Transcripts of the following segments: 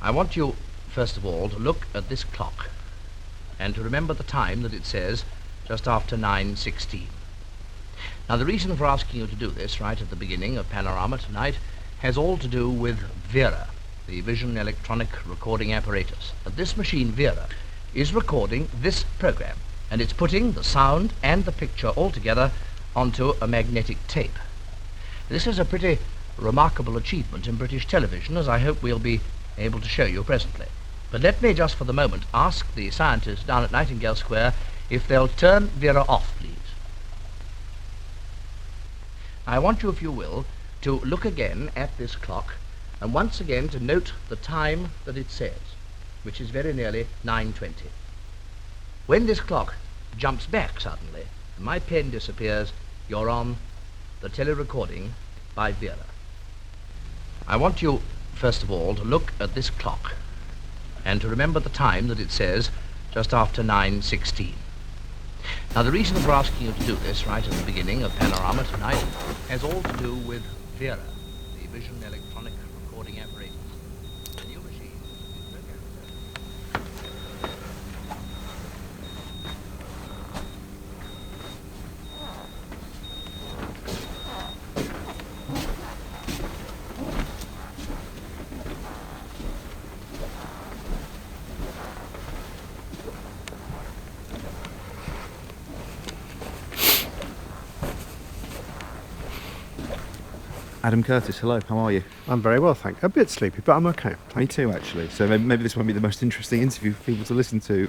I want you, first of all, to look at this clock and to remember the time that it says just after 9:16. Now, the reason for asking you to do this right at the beginning of Panorama tonight has all to do with Vera, the vision electronic recording apparatus. And this machine, Vera, is recording this program, and it's putting the sound and the picture all together onto a magnetic tape. This is a pretty remarkable achievement in British television, as I hope we'll be able to show you presently. But let me just for the moment ask the scientists down at Nightingale Square if they'll turn Vera off, please. I want you, if you will, to look again at this clock and once again to note the time that it says, which is very nearly 9:20. When this clock jumps back suddenly and my pen disappears, you're on the telerecording by Vera. I want you, first of all, to look at this clock and to remember the time that it says just after 9:16. Now, the reason for asking you to do this right at the beginning of Panorama tonight has all to do with Vera, the vision electronic recording apparatus. The new machine is Adam Curtis, hello, how are you? I'm very well, thank you. A bit sleepy, but I'm okay. Me too, actually. So maybe this won't be the most interesting interview for people to listen to.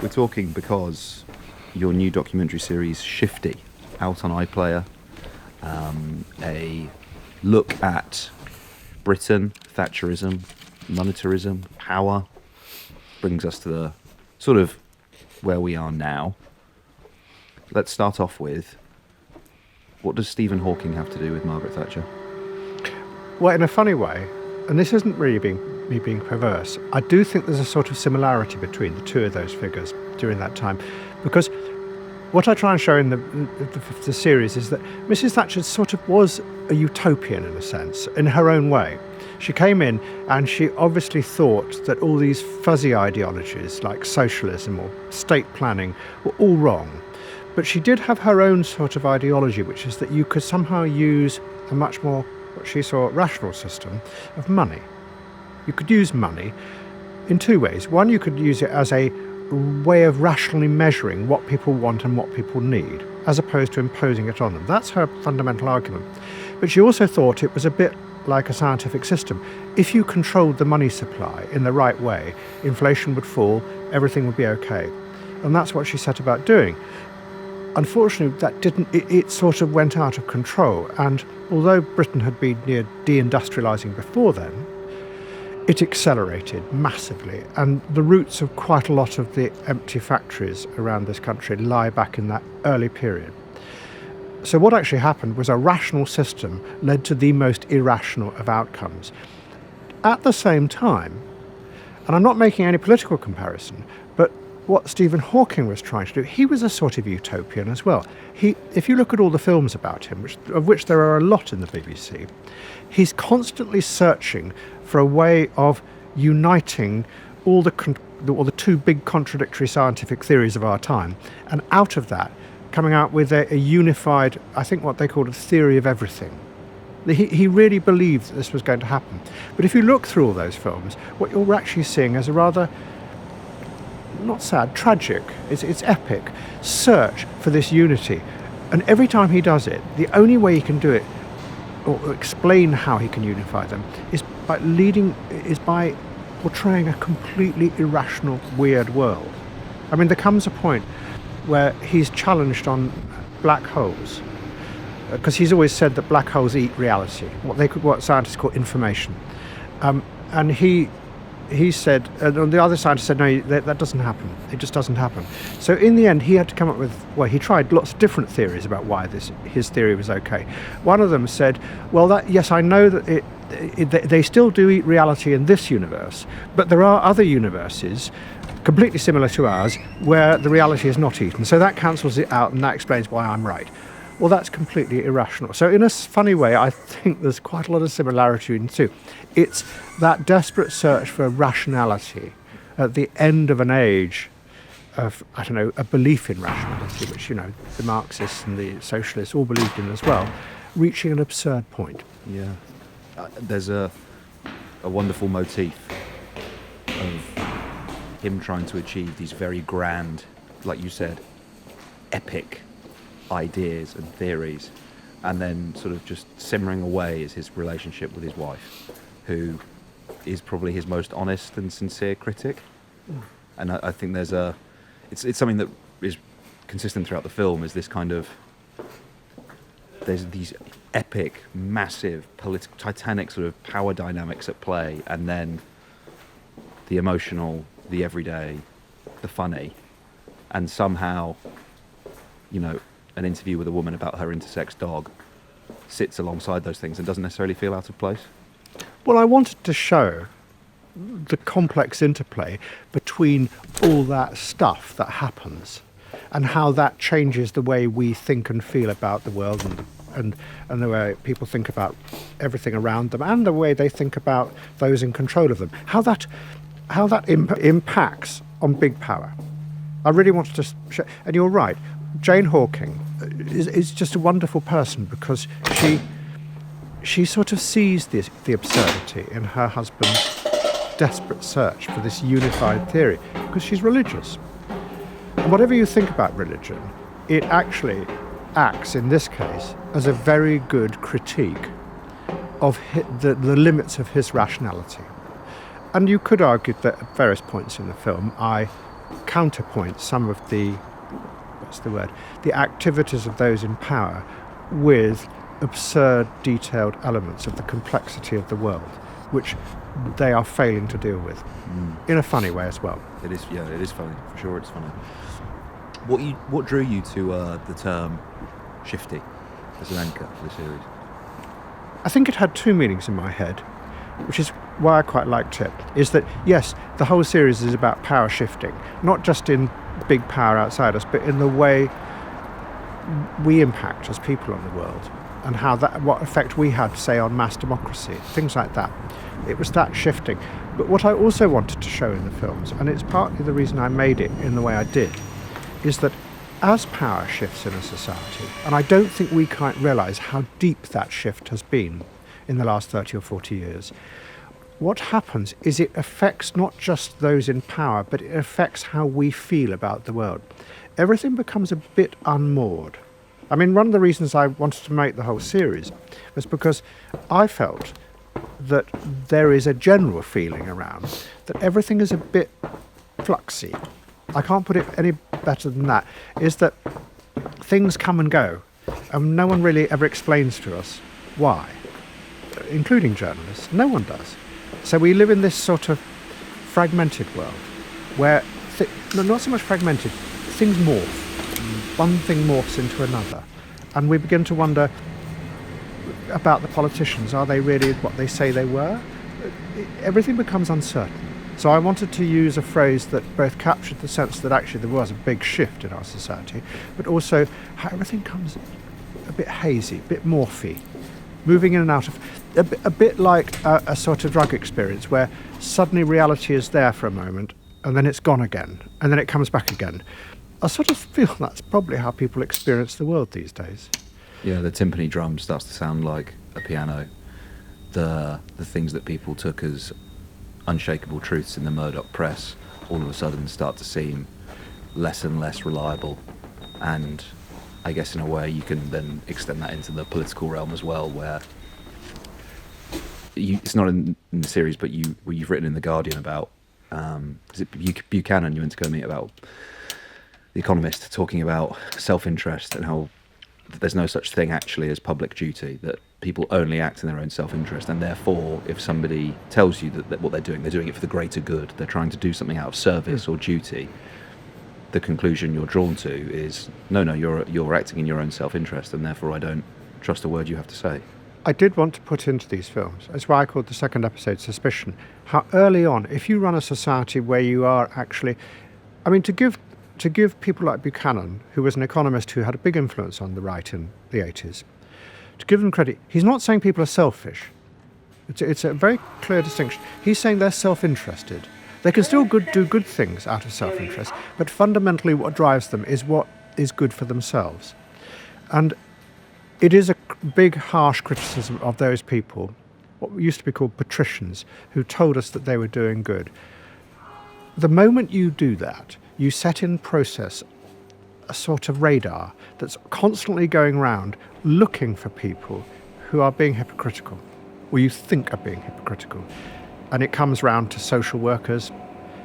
We're talking because your new documentary series, Shifty, out on iPlayer, a look at Britain, Thatcherism, monetarism, power, brings us to the sort of where we are now. Let's start off with, what does Stephen Hawking have to do with Margaret Thatcher? Well, in a funny way, and this isn't really me being perverse, I do think there's a sort of similarity between the two of those figures during that time, because what I try and show in the series is that Mrs. Thatcher sort of was a utopian in a sense, in her own way. She came in and she obviously thought that all these fuzzy ideologies like socialism or state planning were all wrong. But she did have her own sort of ideology, which is that you could somehow use a much more, what she saw, rational system of money. You could use money in two ways. One, you could use it as a way of rationally measuring what people want and what people need, as opposed to imposing it on them. That's her fundamental argument. But she also thought it was a bit like a scientific system. If you controlled the money supply in the right way, inflation would fall, everything would be okay. And that's what she set about doing. Unfortunately, that didn't. It sort of went out of control, and although Britain had been near deindustrialising before then, it accelerated massively, and the roots of quite a lot of the empty factories around this country lie back in that early period. So what actually happened was a rational system led to the most irrational of outcomes. At the same time, and I'm not making any political comparison, but what Stephen Hawking was trying to do, he was a sort of utopian as well. If you look at all the films about him, of which there are a lot in the BBC, he's constantly searching for a way of uniting all the two big contradictory scientific theories of our time, and out of that, coming out with a unified, I think what they called a theory of everything. He really believed that this was going to happen. But if you look through all those films, what you're actually seeing is a rather, not sad, tragic, it's epic search for this unity. And every time he does it, the only way he can do it, or explain how he can unify them, is by portraying a completely irrational, weird world. I mean, there comes a point where he's challenged on black holes, because he's always said that black holes eat reality, what scientists call information. And he said, and the other scientist said, no, that doesn't happen. It just doesn't happen. So in the end, he had to come up with, well, he tried lots of different theories about why his theory was okay. One of them said, well, yes, I know that they still do eat reality in this universe, but there are other universes completely similar to ours where the reality is not eaten. So that cancels it out, and that explains why I'm right. well, that's completely irrational. So in a funny way, I think there's quite a lot of similarity in the two. It's that desperate search for rationality at the end of an age of, I don't know, a belief in rationality, which, the Marxists and the socialists all believed in as well, reaching an absurd point. Yeah. There's a wonderful motif of him trying to achieve these very grand, like you said, epic ideas and theories, and then sort of just simmering away is his relationship with his wife, who is probably his most honest and sincere critic. And I think there's it's something that is consistent throughout the film, is this kind of, there's these epic, massive, titanic sort of power dynamics at play, and then the emotional, the everyday, the funny, and somehow, an interview with a woman about her intersex dog sits alongside those things and doesn't necessarily feel out of place. Well, I wanted to show the complex interplay between all that stuff that happens and how that changes the way we think and feel about the world and the way people think about everything around them and the way they think about those in control of them. How that impacts on big power. I really wanted to show, and you're right, Jane Hawking is just a wonderful person because she sort of sees the absurdity in her husband's desperate search for this unified theory because she's religious. And whatever you think about religion, it actually acts, in this case, as a very good critique of the limits of his rationality. And you could argue that at various points in the film, I counterpoint some of the activities of those in power with absurd, detailed elements of the complexity of the world, which they are failing to deal with, in a funny way as well. It is funny, for sure it's funny. What drew you to the term Shifty as an anchor for the series? I think it had two meanings in my head, which is why I quite liked it, is that, yes, the whole series is about power shifting, not just in big power outside us, but in the way we impact as people on the world and what effect we had, say, on mass democracy, things like that. It was that shifting. But what I also wanted to show in the films, and it's partly the reason I made it in the way I did, is that as power shifts in a society, and I don't think we quite realise how deep that shift has been in the last 30 or 40 years, what happens is it affects not just those in power, but it affects how we feel about the world. Everything becomes a bit unmoored. I mean, one of the reasons I wanted to make the whole series was because I felt that there is a general feeling around that everything is a bit fluxy. I can't put it any better than that, is that things come and go, and no one really ever explains to us why, including journalists. No one does. So we live in this sort of fragmented world where, not so much fragmented, things morph. One thing morphs into another. And we begin to wonder about the politicians. Are they really what they say they were? Everything becomes uncertain. So I wanted to use a phrase that both captured the sense that actually there was a big shift in our society, but also how everything comes a bit hazy, a bit morphy, moving in and out of, a bit like a sort of drug experience where suddenly reality is there for a moment and then it's gone again and then it comes back again. I sort of feel that's probably how people experience the world these days. Yeah, the timpani drum starts to sound like a piano. The things that people took as unshakable truths in the Murdoch press all of a sudden start to seem less and less reliable. And I guess in a way you can then extend that into the political realm as well, where it's not in the series, but you've written in The Guardian about, is it Buchanan you went to go meet, about The Economist, talking about self-interest and how there's no such thing actually as public duty, that people only act in their own self-interest, and therefore if somebody tells you that what they're doing it for the greater good, they're trying to do something out of service or duty, the conclusion you're drawn to is, no, you're acting in your own self-interest, and therefore I don't trust a word you have to say. I did want to put into these films, that's why I called the second episode Suspicion, how early on, if you run a society where you are actually, I mean, to give to give people like Buchanan, who was an economist who had a big influence on the right in the 80s, to give them credit, he's not saying people are selfish. It's a very clear distinction. He's saying they're self-interested. They can still do good things out of self-interest, but fundamentally what drives them is what is good for themselves. And it is a big, harsh criticism of those people, what used to be called patricians, who told us that they were doing good. The moment you do that, you set in process a sort of radar that's constantly going around looking for people who are being hypocritical, or you think are being hypocritical. And it comes round to social workers,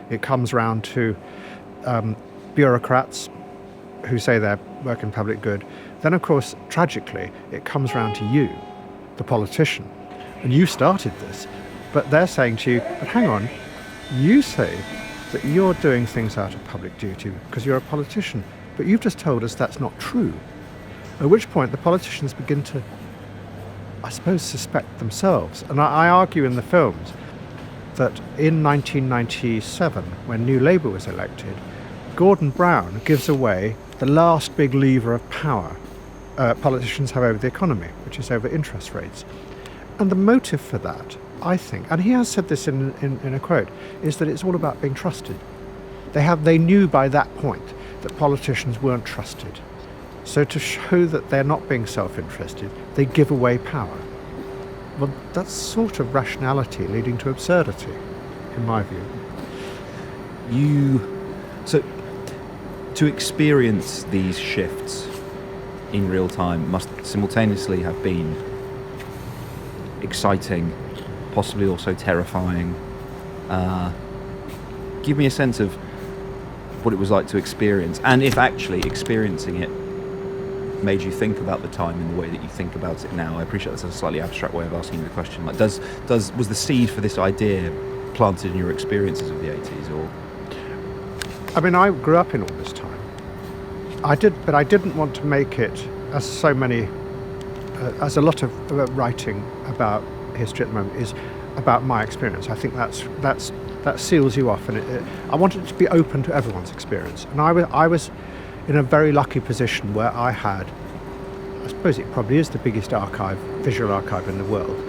it comes round to bureaucrats who say they're working public good. Then, of course, tragically, it comes round to you, the politician. And you started this, but they're saying to you, but hang on, you say that you're doing things out of public duty because you're a politician, but you've just told us that's not true. At which point the politicians begin to, I suppose, suspect themselves. And I argue in the films that in 1997, when New Labour was elected, Gordon Brown gives away the last big lever of power politicians have over the economy, which is over interest rates. And the motive for that, I think, and he has said this in a quote, is that it's all about being trusted. They knew by that point that politicians weren't trusted. So to show that they're not being self-interested, they give away power. Well, that's sort of rationality leading to absurdity, in my view. So to experience these shifts in real time must simultaneously have been exciting, possibly also terrifying. Give me a sense of what it was like to experience, and if actually experiencing it made you think about the time in the way that you think about it now. I appreciate that's a slightly abstract way of asking the question. Like, was the seed for this idea planted in your experiences of the 80s, or? I mean, I grew up in all this time. I did, but I didn't want to make it as so many, as a lot of writing about history at the moment is about my experience. I think that seals you off, and I wanted it to be open to everyone's experience. And I was in a very lucky position where I had, I suppose it probably is the biggest visual archive in the world,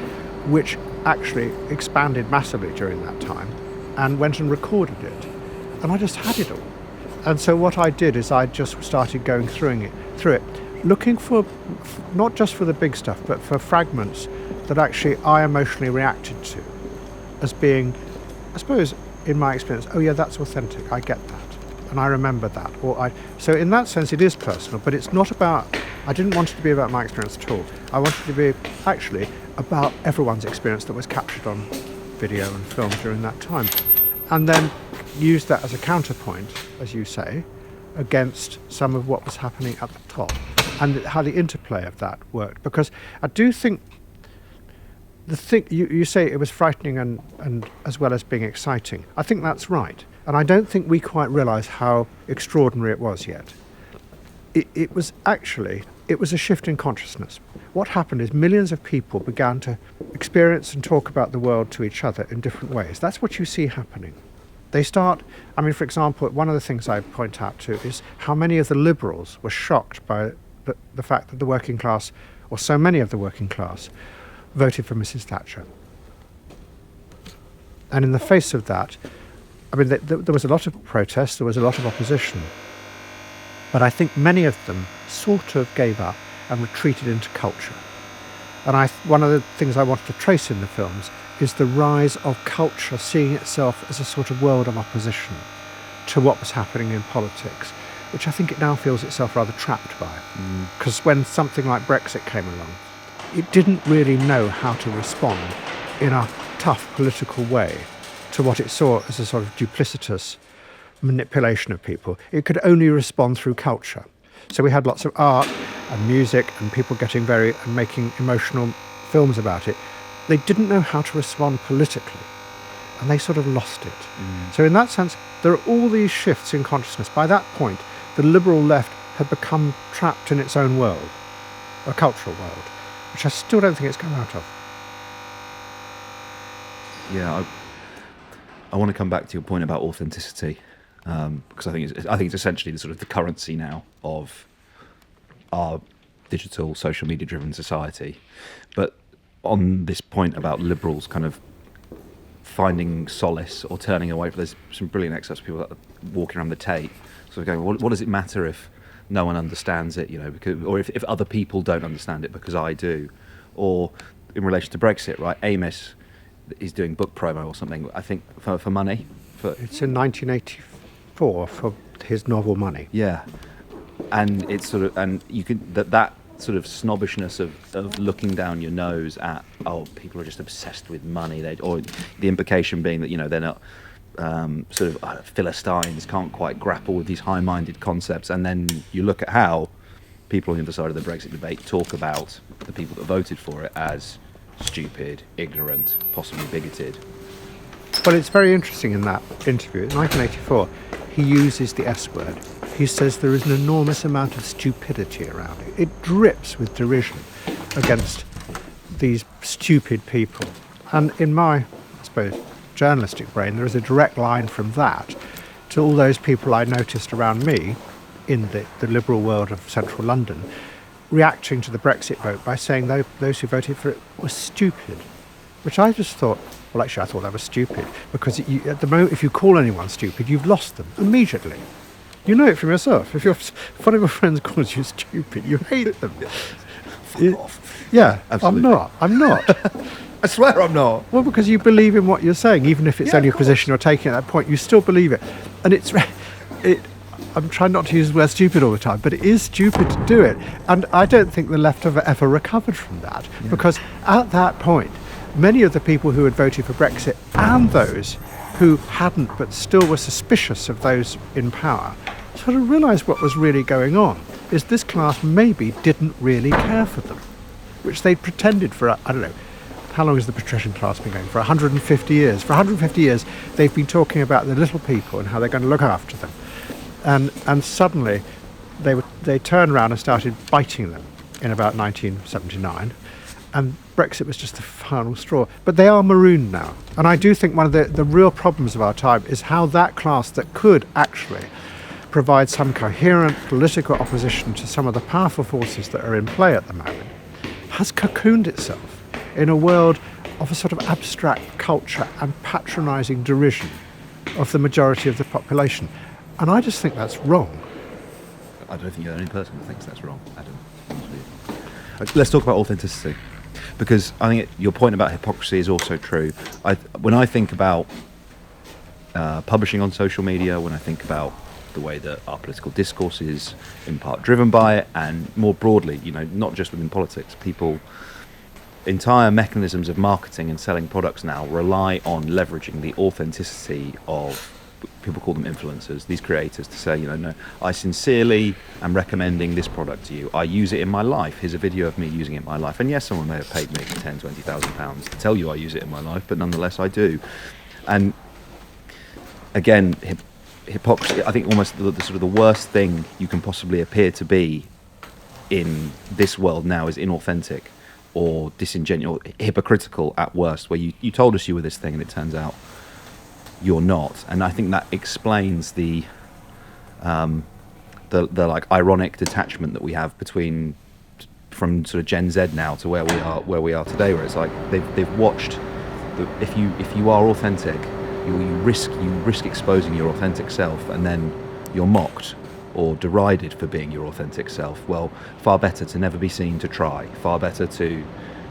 which actually expanded massively during that time and went and recorded it. And I just had it all. And so what I did is I just started going through it, looking for, not just for the big stuff, but for fragments that actually I emotionally reacted to as being, I suppose, in my experience, oh yeah, that's authentic, I get that, and I remember that. So in that sense it is personal, but it's not about, I didn't want it to be about my experience at all. I wanted it to be actually about everyone's experience that was captured on video and film during that time. And then use that as a counterpoint, as you say, against some of what was happening at the top, and how the interplay of that worked. Because I do think you say it was frightening and as well as being exciting. I think that's right. And I don't think we quite realise how extraordinary it was yet. It was a shift in consciousness. What happened is millions of people began to experience and talk about the world to each other in different ways. That's what you see happening. They start, I mean, for example, one of the things I point out to is how many of the liberals were shocked by the fact that the working class, or so many of the working class, voted for Mrs. Thatcher. And in the face of that, I mean, there was a lot of protest, there was a lot of opposition, but I think many of them sort of gave up and retreated into culture. And one of the things I wanted to trace in the films is the rise of culture seeing itself as a sort of world of opposition to what was happening in politics, which I think it now feels itself rather trapped by. Because when something like Brexit came along, it didn't really know how to respond in a tough political way to what it saw as a sort of duplicitous manipulation of people. It could only respond through culture. So we had lots of art and music and people getting and making emotional films about it. They didn't know how to respond politically, and they sort of lost it. So in that sense, there are all these shifts in consciousness. By that point, the liberal left had become trapped in its own world, a cultural world, which I still don't think it's come out of. Yeah, I want to come back to your point about authenticity, because I think it's essentially the sort of the currency now of our digital, social media driven society. But on this point about liberals kind of finding solace or turning away, there's some brilliant excerpts of people that are walking around the Tate, sort of going, what does it matter if no one understands it, because, or if other people don't understand it because I do, or in relation to Brexit, right? Amos is doing book promo or something, I think, for money. It's in 1984 for his novel Money. Yeah, and it's sort of, and you can that sort of snobbishness of looking down your nose at, people are just obsessed with money, or the implication being that they're not sort of Philistines, can't quite grapple with these high-minded concepts, and then you look at how people on the other side of the Brexit debate talk about the people that voted for it as stupid, ignorant, possibly bigoted. Well, it's very interesting in that interview. In 1984, he uses the S word. He says there is an enormous amount of stupidity around it. It drips with derision against these stupid people. And in my, I suppose, journalistic brain, there is a direct line from that to all those people I noticed around me in the liberal world of central London reacting to the Brexit vote by saying those who voted for it were stupid, which I just thought, well, actually, I thought that was stupid, because at the moment, if you call anyone stupid, you've lost them immediately. You know it from yourself. If one of your friends calls you stupid, you hate them. Fuck off. Yeah, absolutely. I'm not. I swear I'm not. Well, because you believe in what you're saying, even if it's only a position you're taking at that point, you still believe it. And I'm trying not to use the word stupid all the time, but it is stupid to do it. And I don't think the left have ever recovered from that, because at that point, many of the people who had voted for Brexit and those who hadn't but still were suspicious of those in power sort of realised what was really going on, is this class maybe didn't really care for them, which they'd pretended for, I don't know, how long has the patrician class been going? For 150 years. For 150 years, they've been talking about the little people and how they're going to look after them. And suddenly, they turned around and started biting them in about 1979. And Brexit was just the final straw. But they are marooned now. And I do think one of the real problems of our time is how that class that could actually provide some coherent political opposition to some of the powerful forces that are in play at the moment has cocooned itself in a world of a sort of abstract culture and patronising derision of the majority of the population. And I just think that's wrong. I don't think you're the only person who thinks that's wrong, Adam. Let's talk about authenticity, because I think your point about hypocrisy is also true. When I think about publishing on social media, when I think about the way that our political discourse is in part driven by it, and more broadly, not just within politics, entire mechanisms of marketing and selling products now rely on leveraging the authenticity of, people call them influencers, these creators, to say, no, I sincerely am recommending this product to you. I use it in my life. Here's a video of me using it in my life. And yes, someone may have paid me £10,000-20,000 to tell you I use it in my life, but nonetheless I do. And again, hypocrisy, I think almost the sort of the worst thing you can possibly appear to be in this world now is inauthentic or disingenuous, or hypocritical at worst, where you told us you were this thing and it turns out you're not. And I think that explains the like ironic detachment that we have from sort of Gen Z now to where we are today, where it's like they've watched if you are authentic, you risk exposing your authentic self, and then you're mocked or derided for being your authentic self. Well, far better to never be seen to try. Far better to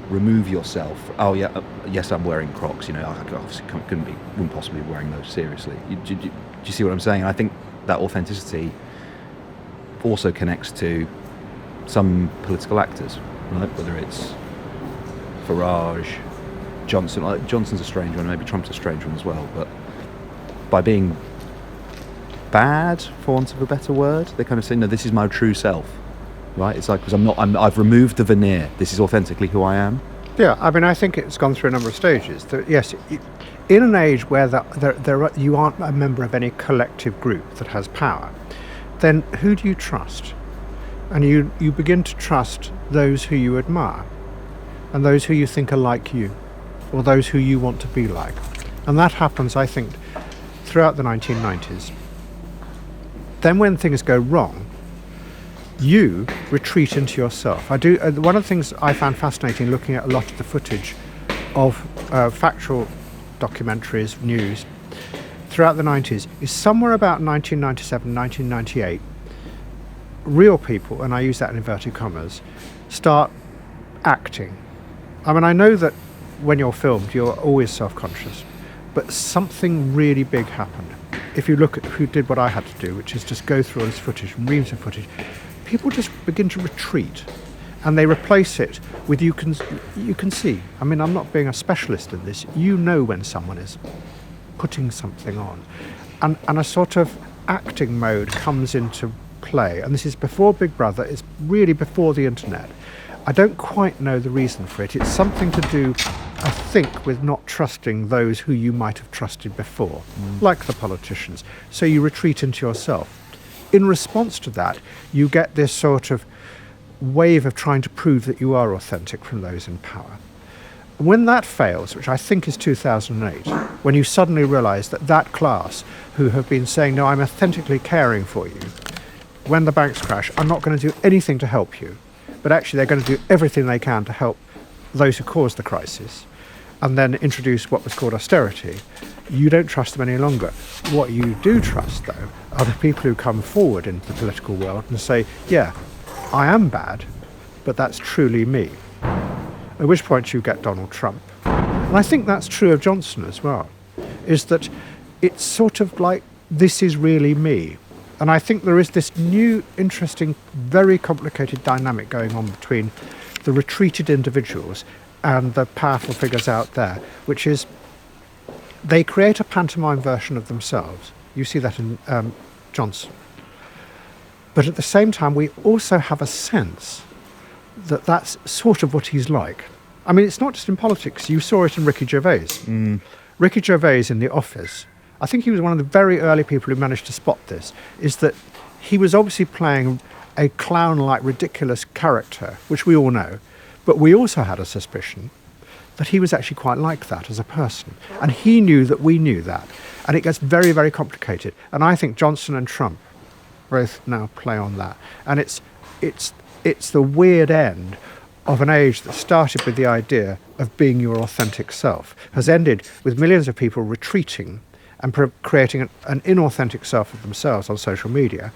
remove yourself. Oh yeah, yes, I'm wearing Crocs. I obviously wouldn't possibly be wearing those seriously. Do you see what I'm saying? I think that authenticity also connects to some political actors, right? Whether it's Farage, Johnson. Johnson's a strange one. Maybe Trump's a strange one as well. But by being bad, for want of a better word, they kind of say, no, this is my true self, right? It's like, because I've removed the veneer. This is authentically who I am. Yeah, I mean, I think it's gone through a number of stages. Yes, in an age where you aren't a member of any collective group that has power, then who do you trust? And you begin to trust those who you admire, and those who you think are like you, or those who you want to be like. And that happens, I think, throughout the 1990s. then when things go wrong, you retreat into yourself. One of the things I found fascinating looking at a lot of the footage of factual documentaries, news, throughout the 90s, is somewhere about 1997, 1998, real people, and I use that in inverted commas, start acting. I mean, I know that when you're filmed, you're always self-conscious, but something really big happened. If you look at who did what I had to do, which is just go through all this footage, reams of footage, people just begin to retreat, and they replace it with you can see. I mean, I'm not being a specialist in this. You know when someone is putting something on, and a sort of acting mode comes into play. And this is before Big Brother. It's really before the internet. I don't quite know the reason for it. It's something to do, I think, with not trusting those who you might have trusted before, like the politicians. So you retreat into yourself. In response to that, you get this sort of wave of trying to prove that you are authentic from those in power. When that fails, which I think is 2008, when you suddenly realise that that class who have been saying, no, I'm authentically caring for you, when the banks crash, I'm not going to do anything to help you, but actually they're going to do everything they can to help those who caused the crisis, and then introduce what was called austerity, you don't trust them any longer. What you do trust, though, are the people who come forward into the political world and say, yeah, I am bad, but that's truly me. At which point you get Donald Trump. And I think that's true of Johnson as well, is that it's sort of like, this is really me. And I think there is this new, interesting, very complicated dynamic going on between the retreated individuals and the powerful figures out there, which is they create a pantomime version of themselves. You see that in Johnson. But at the same time, we also have a sense that that's sort of what he's like. I mean, it's not just in politics. You saw it in Ricky Gervais. Ricky Gervais in The Office, I think he was one of the very early people who managed to spot this, is that he was obviously playing a clown-like, ridiculous character, which we all know, but we also had a suspicion that he was actually quite like that as a person. And he knew that we knew that. And it gets very, very complicated. And I think Johnson and Trump both now play on that. And it's the weird end of an age that started with the idea of being your authentic self, has ended with millions of people retreating and creating an inauthentic self of themselves on social media,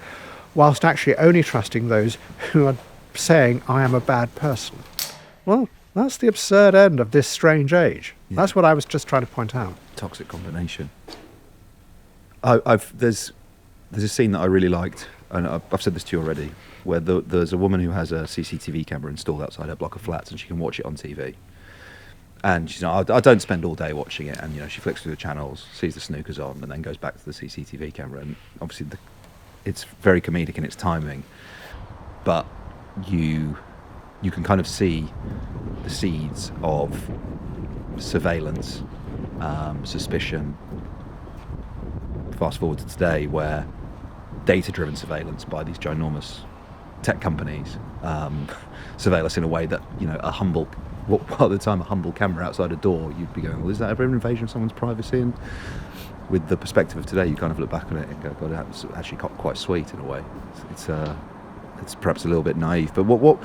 whilst actually only trusting those who are saying, I am a bad person. Well, that's the absurd end of this strange age. Yeah. That's what I was just trying to point out. Toxic combination. There's a scene that I really liked, and I've said this to you already, where there's a woman who has a CCTV camera installed outside her block of flats, and she can watch it on TV. And she's I don't spend all day watching it, and she flicks through the channels, sees the snookers on, and then goes back to the CCTV camera. And obviously, it's very comedic in its timing, but you can kind of see the seeds of surveillance, suspicion. Fast forward to today, where data-driven surveillance by these ginormous tech companies surveil us in a way that a humble camera outside a door, you'd be going, well, is that ever an invasion of someone's privacy? And with the perspective of today, you kind of look back on it and go, God, that's actually quite sweet in a way. It's perhaps a little bit naive, but what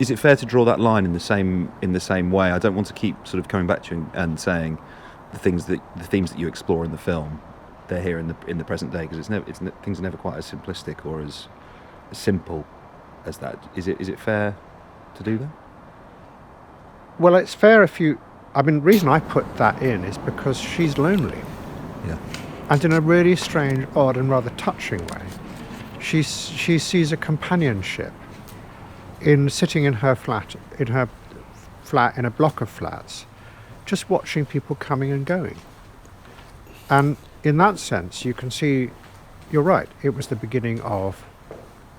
is it fair to draw that line in the same way? I don't want to keep sort of coming back to you and saying the themes that you explore in the film, they're here in the present day, because things are never quite as simplistic or as simple as that. Is it fair to do that? Well, it's fair the reason I put that in is because she's lonely. Yeah. And in a really strange, odd and rather touching way, she sees a companionship in sitting in her flat in a block of flats, just watching people coming and going. And in that sense, you can see, you're right, it was the beginning of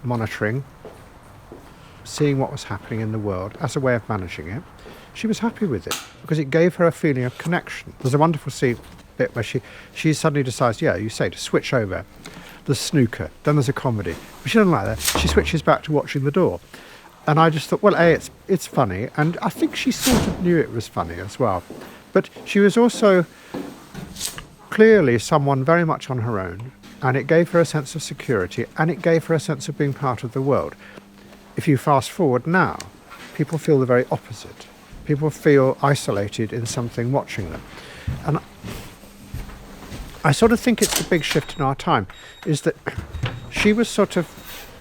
monitoring, seeing what was happening in the world as a way of managing it. She was happy with it because it gave her a feeling of connection. There's a wonderful bit where she suddenly decides, to switch over the snooker. Then there's a comedy. But she doesn't like that. She switches back to watching The Door. And I just thought, well, it's funny. And I think she sort of knew it was funny as well. But she was also clearly someone very much on her own, and it gave her a sense of security, and it gave her a sense of being part of the world. If you fast forward now, people feel the very opposite. People feel isolated in something watching them. And I sort of think it's the big shift in our time, is that she was sort of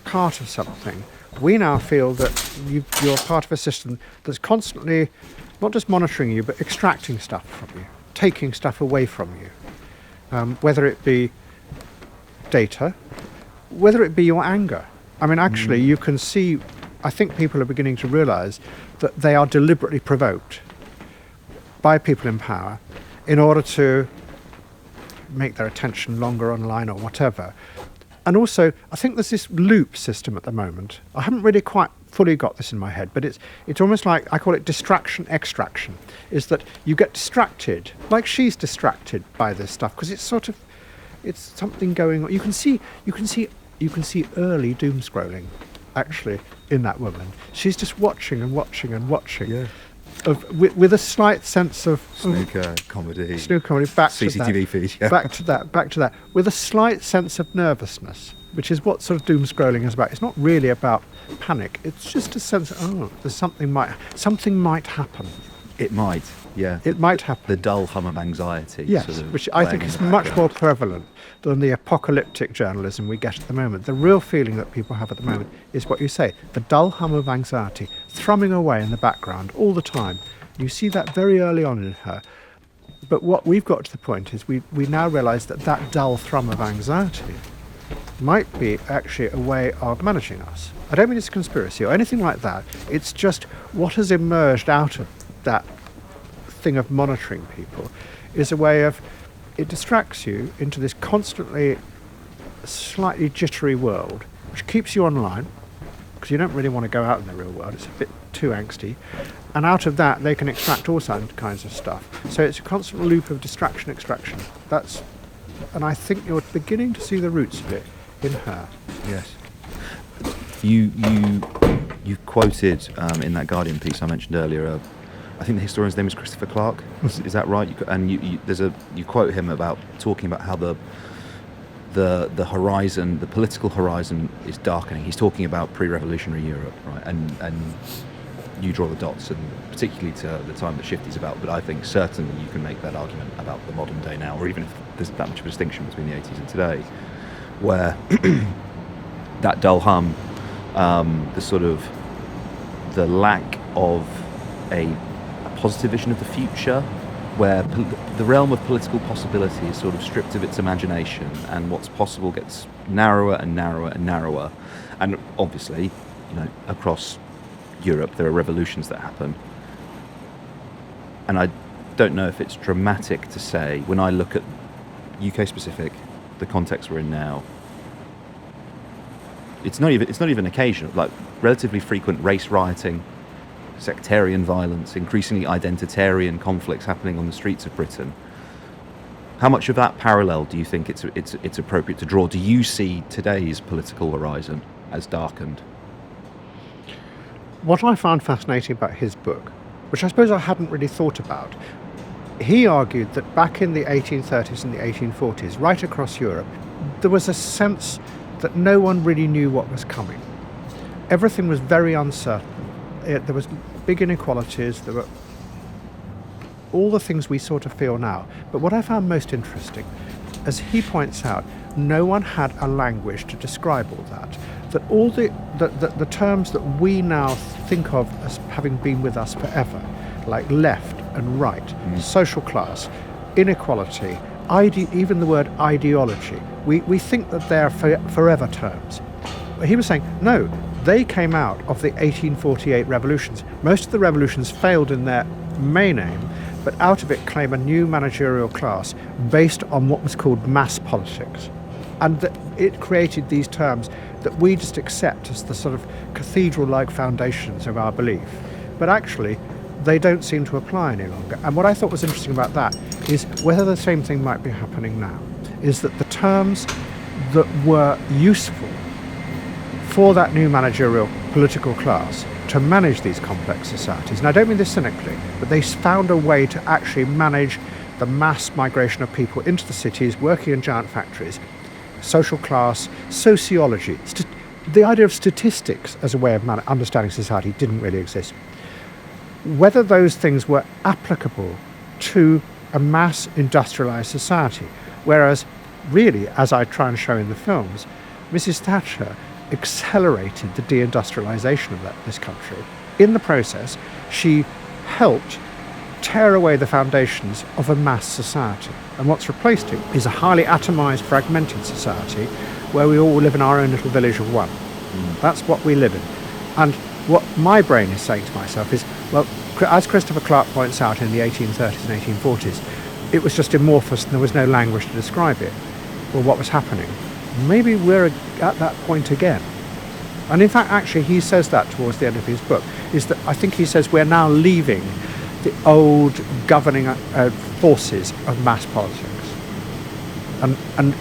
part of something. We now feel that you're part of a system that's constantly not just monitoring you, but extracting stuff from you, taking stuff away from you, whether it be data, whether it be your anger. I mean, actually, you can see, I think people are beginning to realise that they are deliberately provoked by people in power in order to make their attention longer online or whatever. And also, I think there's this loop system at the moment. I haven't really quite fully got this in my head, but it's almost like, I call it distraction extraction, is that you get distracted, like she's distracted by this stuff, because it's something going on. You can see early doom scrolling, actually, in that woman. She's just watching and watching and watching. Yeah. With a slight sense of Snooker comedy, back CCTV to feed, yeah. back to that, with a slight sense of nervousness, which is what sort of doom scrolling is about. It's not really about panic. It's just a sense of, there's something might happen. It might, yeah. It might happen. The dull hum of anxiety. Yes, sort of which I think is much more prevalent than the apocalyptic journalism we get at the moment. The real feeling that people have at the moment is what you say, the dull hum of anxiety, thrumming away in the background all the time. You see that very early on in her. But what we've got to the point is we now realise that dull thrum of anxiety might be actually a way of managing us. I don't mean it's a conspiracy or anything like that. It's just what has emerged out of that thing of monitoring people is a way of, it distracts you into this constantly slightly jittery world, which keeps you online, because you don't really want to go out in the real world. It's a bit too angsty. And out of that, they can extract all kinds of stuff. So it's a constant loop of distraction, extraction. And I think you're beginning to see the roots of it in her. Yes. You quoted in that Guardian piece I mentioned earlier, I think the historian's name is Christopher Clark. Is that right? You quote him about talking about how the horizon, the political horizon, is darkening. He's talking about pre-revolutionary Europe, right? And you draw the dots, and particularly to the time that Shifty's about. But I think certainly you can make that argument about the modern day now, or even if there's that much of a distinction between the 80s and today, where that dull hum, the lack of a positive vision of the future, where the realm of political possibility is sort of stripped of its imagination, and what's possible gets narrower and narrower and narrower. And obviously, across Europe there are revolutions that happen. And I don't know if it's dramatic to say, when I look at UK specific, the context we're in now, it's not even occasional, like relatively frequent race rioting, sectarian violence, increasingly identitarian conflicts happening on the streets of Britain. How much of that parallel do you think it's appropriate to draw? Do you see today's political horizon as darkened? What I found fascinating about his book, which I suppose I hadn't really thought about, he argued that back in the 1830s and the 1840s, right across Europe, there was a sense that no one really knew what was coming. Everything was very uncertain. There was big inequalities, there were all the things we sort of feel now. But what I found most interesting, as he points out, no one had a language to describe all that. That all the terms that we now think of as having been with us forever, like left and right, social class, inequality, even the word ideology, we think that they're forever terms. But he was saying, no, they came out of the 1848 revolutions. Most of the revolutions failed in their main aim, but out of it came a new managerial class based on what was called mass politics. And that it created these terms that we just accept as the sort of cathedral-like foundations of our belief. But actually, they don't seem to apply any longer. And what I thought was interesting about that is whether the same thing might be happening now, is that the terms that were useful for that new managerial political class to manage these complex societies, and I don't mean this cynically, but they found a way to actually manage the mass migration of people into the cities, working in giant factories, social class, sociology. The idea of statistics as a way of understanding society didn't really exist. Whether those things were applicable to a mass industrialised society, whereas really, as I try and show in the films, Mrs. Thatcher accelerated the deindustrialisation of this country. In the process, she helped tear away the foundations of a mass society. And what's replaced it is a highly atomised, fragmented society where we all live in our own little village of one. That's what we live in. And what my brain is saying to myself is, well, as Christopher Clark points out in the 1830s and 1840s, it was just amorphous and there was no language to describe it. Well, what was happening? Maybe we're at that point again. And in fact, actually, he says that towards the end of his book, is that I think he says we're now leaving the old governing forces of mass politics. And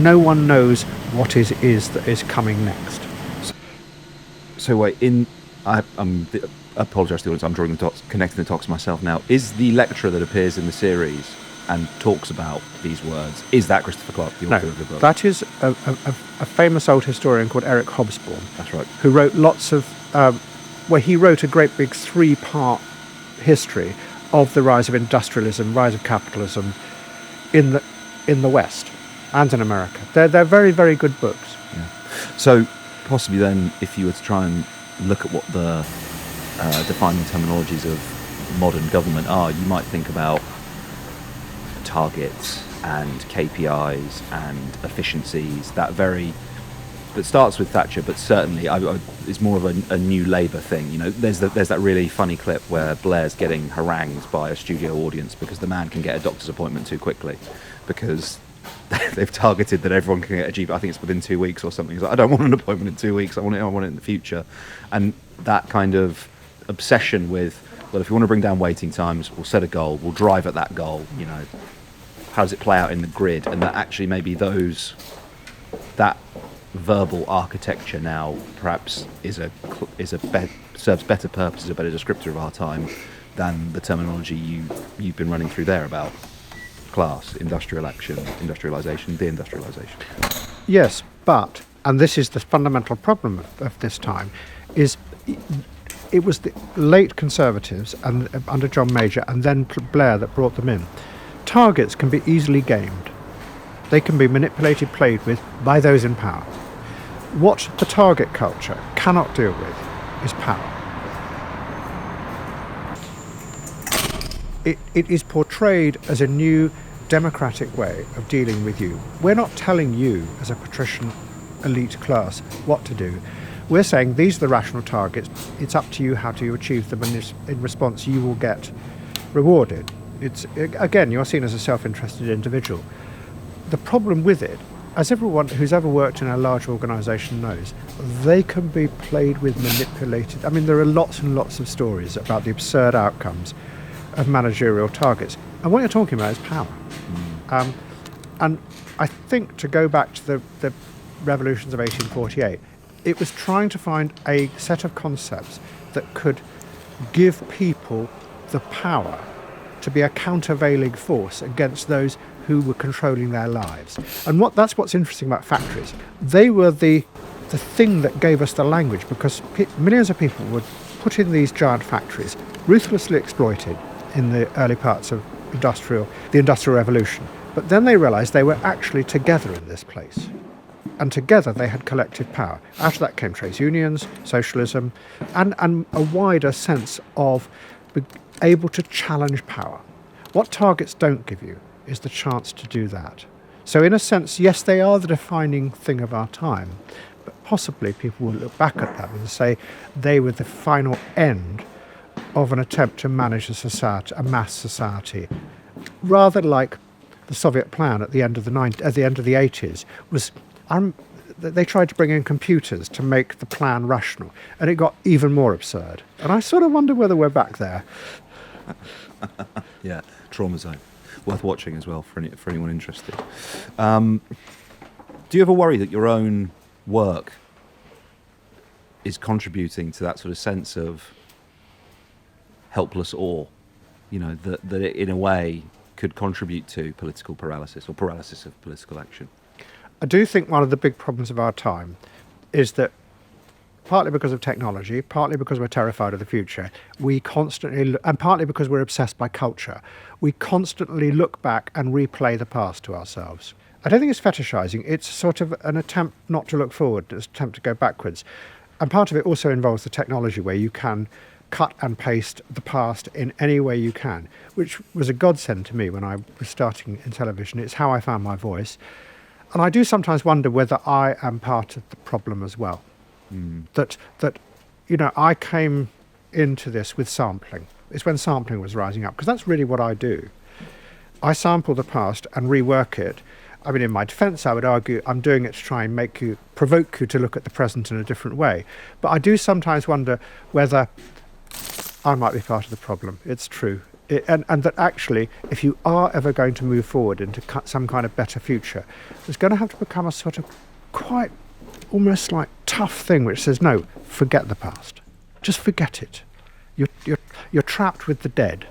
no one knows what it is that is coming next. So wait, I apologise to the audience, I'm drawing the dots, connecting the dots myself now. Is the lecturer that appears in the series and talks about these words, is that Christopher Clark, the author of the book? That is a famous old historian called Eric Hobsbawm. That's right. Who wrote lots of, he wrote a great big 3-part history of the rise of industrialism, rise of capitalism in the West and in America. They're very, very good books. Yeah. So possibly then, if you were to try and look at what the defining terminologies of modern government are, you might think about targets and KPIs and efficiencies, that starts with Thatcher, but certainly is more of a new Labour thing. You know, there's that really funny clip where Blair's getting harangued by a studio audience because the man can get a doctor's appointment too quickly because they've targeted that everyone can get a GP. I think it's within 2 weeks or something. He's like, I don't want an appointment in 2 weeks. I want it in the future. And that kind of obsession with, well, if you want to bring down waiting times, we'll set a goal. We'll drive at that goal. You know, how does it play out in the grid? And that actually maybe that verbal architecture now perhaps serves better purpose, is a better descriptor of our time than the terminology you've been running through there about class, industrial action, industrialisation, deindustrialisation. Yes, but, and this is the fundamental problem of this time, is it was the late Conservatives and under John Major and then Blair that brought them in. Targets can be easily gamed. They can be manipulated, played with by those in power. What the target culture cannot deal with is power. It is portrayed as a new democratic way of dealing with you. We're not telling you as a patrician elite class what to do. We're saying these are the rational targets. It's up to you how to achieve them, and in response you will get rewarded. It's, again, you're seen as a self-interested individual. The problem with it, as everyone who's ever worked in a large organisation knows, they can be played with, manipulated. I mean, there are lots and lots of stories about the absurd outcomes of managerial targets. And what you're talking about is power. And I think, to go back to the revolutions of 1848, it was trying to find a set of concepts that could give people the power to be a countervailing force against those who were controlling their lives. And that's what's interesting about factories. They were the thing that gave us the language, because millions of people were put in these giant factories, ruthlessly exploited in the early parts of the Industrial Revolution. But then they realised they were actually together in this place. And together they had collective power. After that came trade unions, socialism, and a wider sense of being able to challenge power. What targets don't give you is the chance to do that. So in a sense, yes, they are the defining thing of our time, but possibly people will look back at them and say they were the final end of an attempt to manage a mass society, rather like the Soviet plan at the end of the 80s was. They tried to bring in computers to make the plan rational, and it got even more absurd. And I sort of wonder whether we're back there. Yeah, trauma zone. Worth watching as well for anyone interested. Do you ever worry that your own work is contributing to that sort of sense of helpless awe? You know, that it in a way could contribute to political paralysis or paralysis of political action? I do think one of the big problems of our time is that partly because of technology, partly because we're terrified of the future, we constantly, and partly because we're obsessed by culture, we constantly look back and replay the past to ourselves. I don't think it's fetishizing, it's sort of an attempt not to look forward, an attempt to go backwards. And part of it also involves the technology where you can cut and paste the past in any way you can, which was a godsend to me when I was starting in television. It's how I found my voice. And I do sometimes wonder whether I am part of the problem as well. That I came into this with sampling. It's when sampling was rising up, because that's really what I do. I sample the past and rework it. I mean, in my defence, I would argue I'm doing it to try and provoke you to look at the present in a different way. But I do sometimes wonder whether I might be part of the problem. It's true. And that actually, if you are ever going to move forward into some kind of better future, there's going to have to become a sort of quite almost like tough thing which says, no, forget the past. Just forget it. You're trapped with the dead.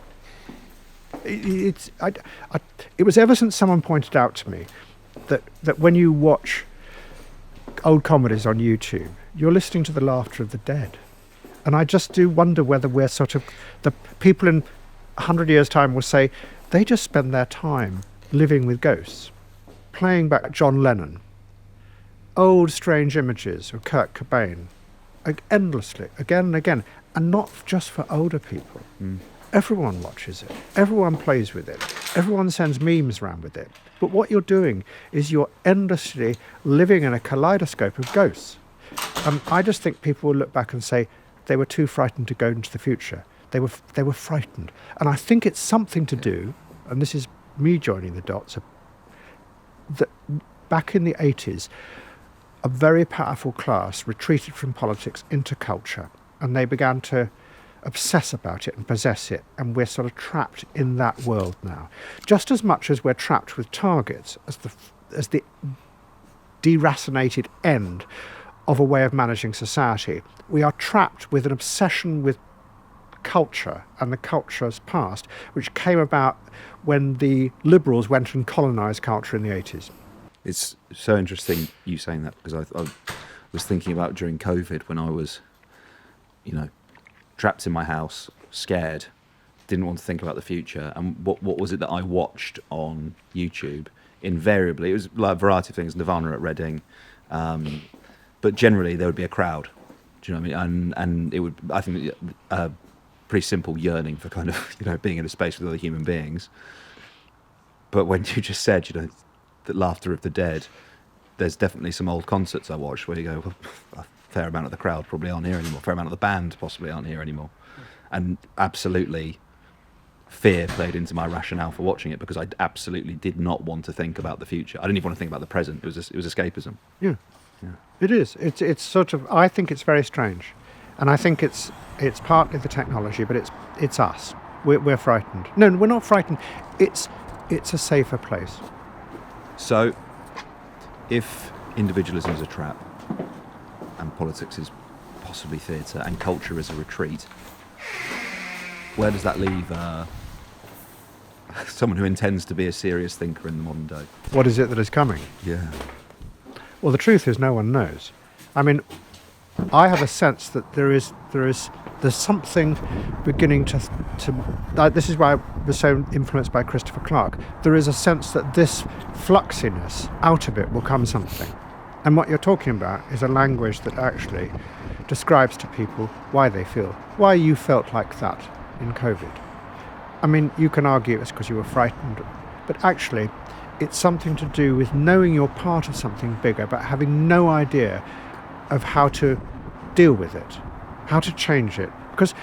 It was ever since someone pointed out to me that when you watch old comedies on YouTube, you're listening to the laughter of the dead. And I just do wonder whether we're sort of, the people in 100 years' time will say, they just spend their time living with ghosts, playing back John Lennon, old strange images of Kurt Cobain, endlessly, again and again, and not just for older people. Everyone watches it, everyone plays with it, everyone sends memes around with it. But what you're doing is you're endlessly living in a kaleidoscope of ghosts. I just think people will look back and say they were too frightened to go into the future. They were frightened. And I think it's something to do, and this is me joining the dots, that back in the 80s, a very powerful class retreated from politics into culture, and they began to obsess about it and possess it, and we're sort of trapped in that world now. Just as much as we're trapped with targets as the deracinated end of a way of managing society, we are trapped with an obsession with culture and the culture's past, which came about when the liberals went and colonised culture in the 80s. It's so interesting you saying that, because I was thinking about during COVID when I was, trapped in my house, scared, didn't want to think about the future. And what was it that I watched on YouTube? Invariably, it was like a variety of things, Nirvana at Reading, but generally there would be a crowd. Do you know what I mean? And it would, I think, a pretty simple yearning for kind of, being in a space with other human beings. But when you just said, the laughter of the dead, there's definitely some old concerts I watched where you go, well, a fair amount of the crowd probably aren't here anymore, a fair amount of the band possibly aren't here anymore. And absolutely fear played into my rationale for watching it, because I absolutely did not want to think about the future. I didn't even want to think about the present. It was escapism. Yeah. It is. It's sort of, I think it's very strange. And I think it's partly the technology, but it's us. We're frightened. No, we're not frightened. It's a safer place. So, if individualism is a trap, and politics is possibly theatre, and culture is a retreat, where does that leave someone who intends to be a serious thinker in the modern day? What is it that is coming? Yeah. Well, the truth is no one knows. I mean, I have a sense that there's something beginning to this is why I was so influenced by Christopher Clark. There is a sense that this fluxiness, out of it will come something. And what you're talking about is a language that actually describes to people why they feel, why you felt like that in COVID. I mean, you can argue it's because you were frightened, but actually it's something to do with knowing you're part of something bigger, but having no idea of how to deal with it, how to change it. Because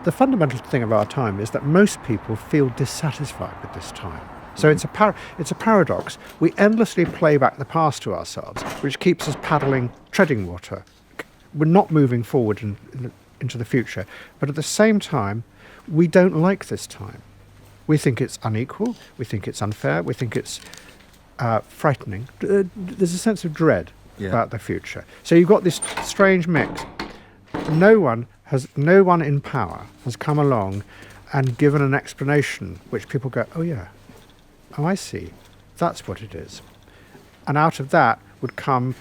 the fundamental thing of our time is that most people feel dissatisfied with this time. So it's a paradox. We endlessly play back the past to ourselves, which keeps us treading water. We're not moving forward into the future. But at the same time, we don't like this time. We think it's unequal. We think it's unfair. We think it's frightening. There's a sense of dread about the future. So you've got this strange mix. No one in power has come along and given an explanation which people go, oh yeah, Oh, I see. That's what it is. And out of that would come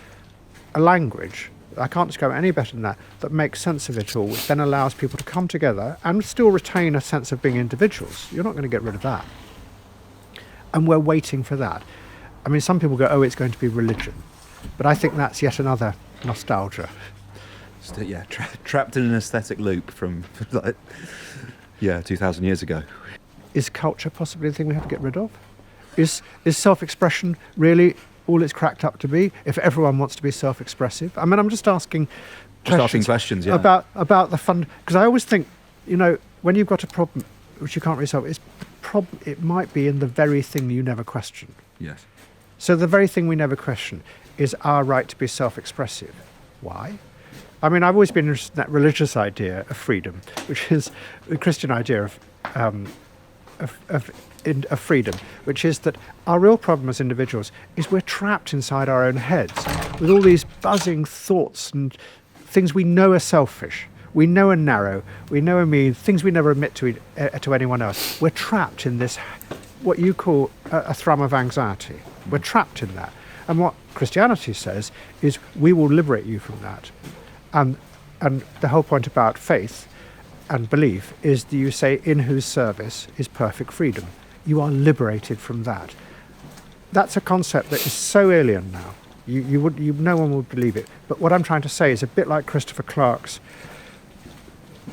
a language, I can't describe it any better than that, that makes sense of it all, which then allows people to come together and still retain a sense of being individuals. You're not going to get rid of that. And we're waiting for that. I mean, some people go, oh, it's going to be religion. But I think that's yet another nostalgia. Yeah, trapped in an aesthetic loop from, 2,000 years ago. Is culture possibly the thing we have to get rid of? Is self-expression really all it's cracked up to be, if everyone wants to be self-expressive? I mean, I'm just asking questions, yeah. About the fun, because I always think, when you've got a problem which you can't really solve, it might be in the very thing you never question. Yes. So the very thing we never question is our right to be self-expressive. Why? I mean, I've always been interested in that religious idea of freedom, which is the Christian idea of freedom, which is that our real problem as individuals is we're trapped inside our own heads with all these buzzing thoughts and things we know are selfish, we know are narrow, we know are mean, things we never admit to anyone else. We're trapped in this, what you call a thrum of anxiety. We're trapped in that. And what Christianity says is we will liberate you from that. And the whole point about faith and belief is that you say, in whose service is perfect freedom. You are liberated from that. That's a concept that is so alien now. No one would believe it. But what I'm trying to say is a bit like Christopher Clark's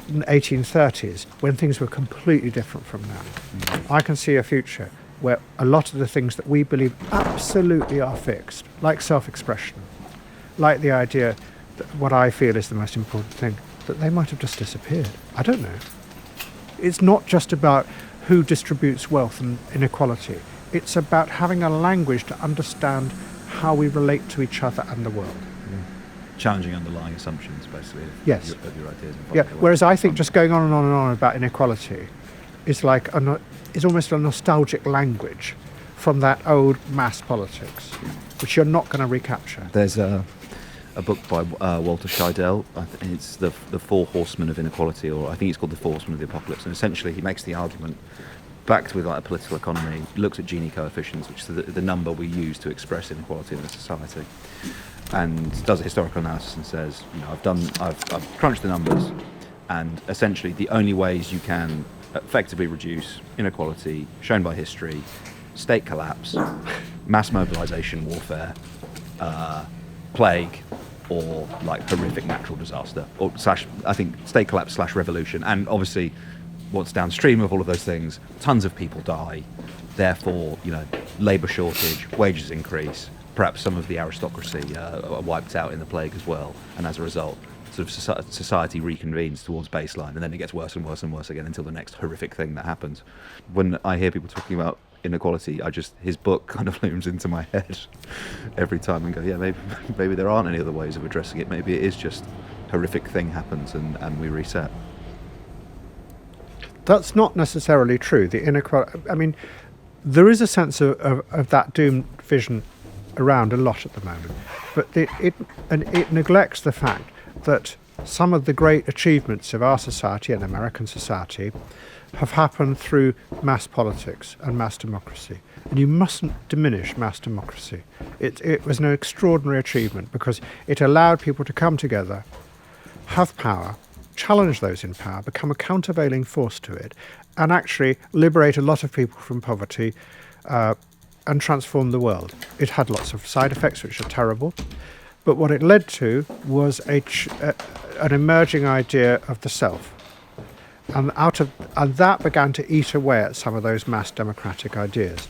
1830s, when things were completely different from now. I can see a future where a lot of the things that we believe absolutely are fixed, like self-expression, like the idea that what I feel is the most important thing, that they might have just disappeared. I don't know. It's not just about who distributes wealth and inequality. It's about having a language to understand how we relate to each other and the world. Challenging underlying assumptions, basically, yes. of your ideas. Yeah. Whereas I think just going on and on and on about inequality is like is almost a nostalgic language from that old mass politics, which you're not going to recapture. There's a book by Walter Scheidel. It's the Four Horsemen of Inequality, or I think it's called the Four Horsemen of the Apocalypse. And essentially, he makes the argument, backed with like a political economy, looks at Gini coefficients, which is the number we use to express inequality in a society, and does a historical analysis and says, I've crunched the numbers, and essentially the only ways you can effectively reduce inequality shown by history: state collapse, mass mobilization warfare, plague, or like horrific natural disaster, or I think state collapse / revolution. And obviously what's downstream of all of those things, tons of people die, therefore labour shortage, wages increase, perhaps some of the aristocracy are wiped out in the plague as well, and as a result sort of society reconvenes towards baseline, and then it gets worse and worse and worse again until the next horrific thing that happens. When I hear people talking about inequality, his book kind of looms into my head every time and go, yeah, maybe there aren't any other ways of addressing it. Maybe it is just horrific thing happens and we reset. That's not necessarily true. The inequality, I mean, there is a sense of that doomed vision around a lot at the moment, but it neglects the fact that some of the great achievements of our society and American society have happened through mass politics and mass democracy. And you mustn't diminish mass democracy. It was an extraordinary achievement because it allowed people to come together, have power, challenge those in power, become a countervailing force to it, and actually liberate a lot of people from poverty and transform the world. It had lots of side effects which are terrible, but what it led to was an emerging idea of the self. And that began to eat away at some of those mass democratic ideas.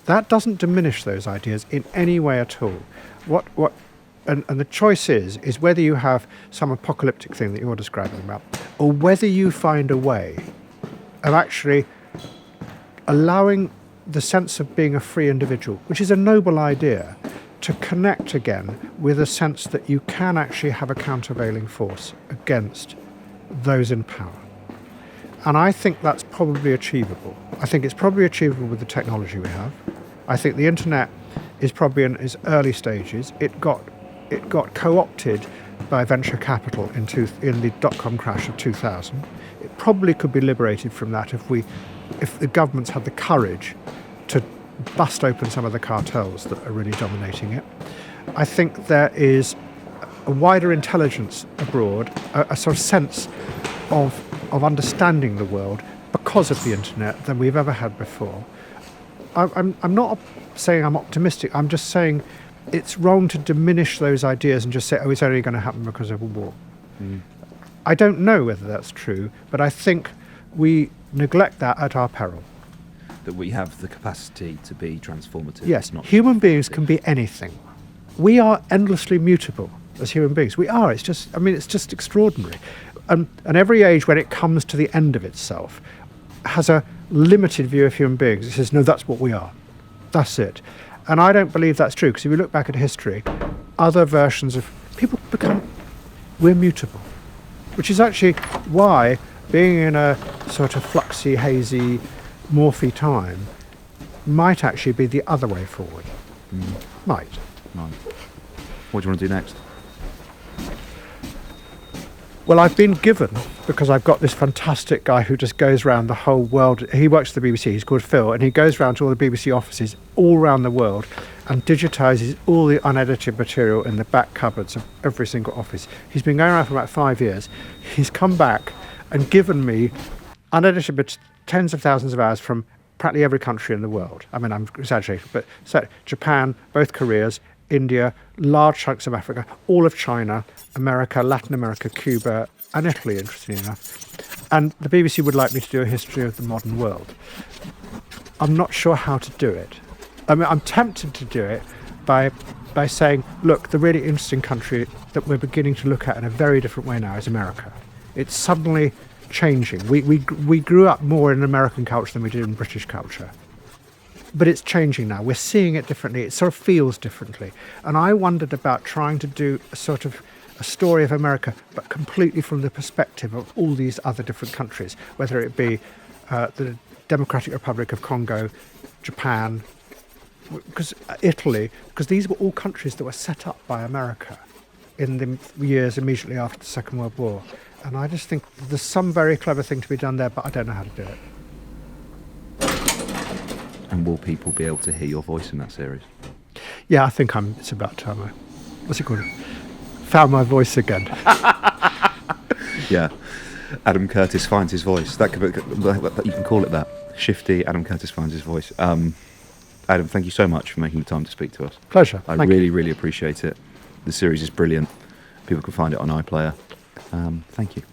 That doesn't diminish those ideas in any way at all. And the choice is whether you have some apocalyptic thing that you're describing about, or whether you find a way of actually allowing the sense of being a free individual, which is a noble idea, to connect again with a sense that you can actually have a countervailing force against those in power. And I think that's probably achievable. I think it's probably achievable with the technology we have. I think the internet is probably in its early stages. It got co-opted by venture capital in the dot-com crash of 2000. It probably could be liberated from that if the governments had the courage bust open some of the cartels that are really dominating it. I think there is a wider intelligence abroad, a sort of sense of understanding the world because of the internet than we've ever had before. I'm not saying I'm optimistic, I'm just saying it's wrong to diminish those ideas and just say, oh, it's only going to happen because of a war. I don't know whether that's true, but I think we neglect that at our peril. That we have the capacity to be transformative. Yes, not human beings can be anything. We are endlessly mutable as human beings. We are. It's just extraordinary. And every age, when it comes to the end of itself, has a limited view of human beings. It says, no, that's what we are. That's it. And I don't believe that's true, because if you look back at history, other versions of people we're mutable, which is actually why being in a sort of fluxy, hazy, morphy time might actually be the other way forward. Might. What do you want to do next? Well, I've been given, because I've got this fantastic guy who just goes around the whole world. He works for the BBC, he's called Phil, and he goes around to all the BBC offices all around the world and digitises all the unedited material in the back cupboards of every single office. He's been going around for about 5 years. He's come back and given me unedited tens of thousands of hours from practically every country in the world. I mean, I'm exaggerating, but so Japan, both Koreas, India, large chunks of Africa, all of China, America, Latin America, Cuba, and Italy, interestingly enough. And the BBC would like me to do a history of the modern world. I'm not sure how to do it. I mean, I'm tempted to do it by saying, look, the really interesting country that we're beginning to look at in a very different way now is America. It's suddenly changing. We grew up more in American culture than we did in British culture. But it's changing now. We're seeing it differently. It sort of feels differently. And I wondered about trying to do a sort of a story of America, but completely from the perspective of all these other different countries, whether it be the Democratic Republic of Congo, Japan, Italy, because these were all countries that were set up by America in the years immediately after the Second World War. And I just think there's some very clever thing to be done there, but I don't know how to do it. And will people be able to hear your voice in that series? Yeah, I think it's about time what's it called? Found my voice again. Yeah. Adam Curtis finds his voice. That could be, you can call it that. Shifty, Adam Curtis finds his voice. Adam, thank you so much for making the time to speak to us. Pleasure. I really appreciate it. The series is brilliant. People can find it on iPlayer. Thank you.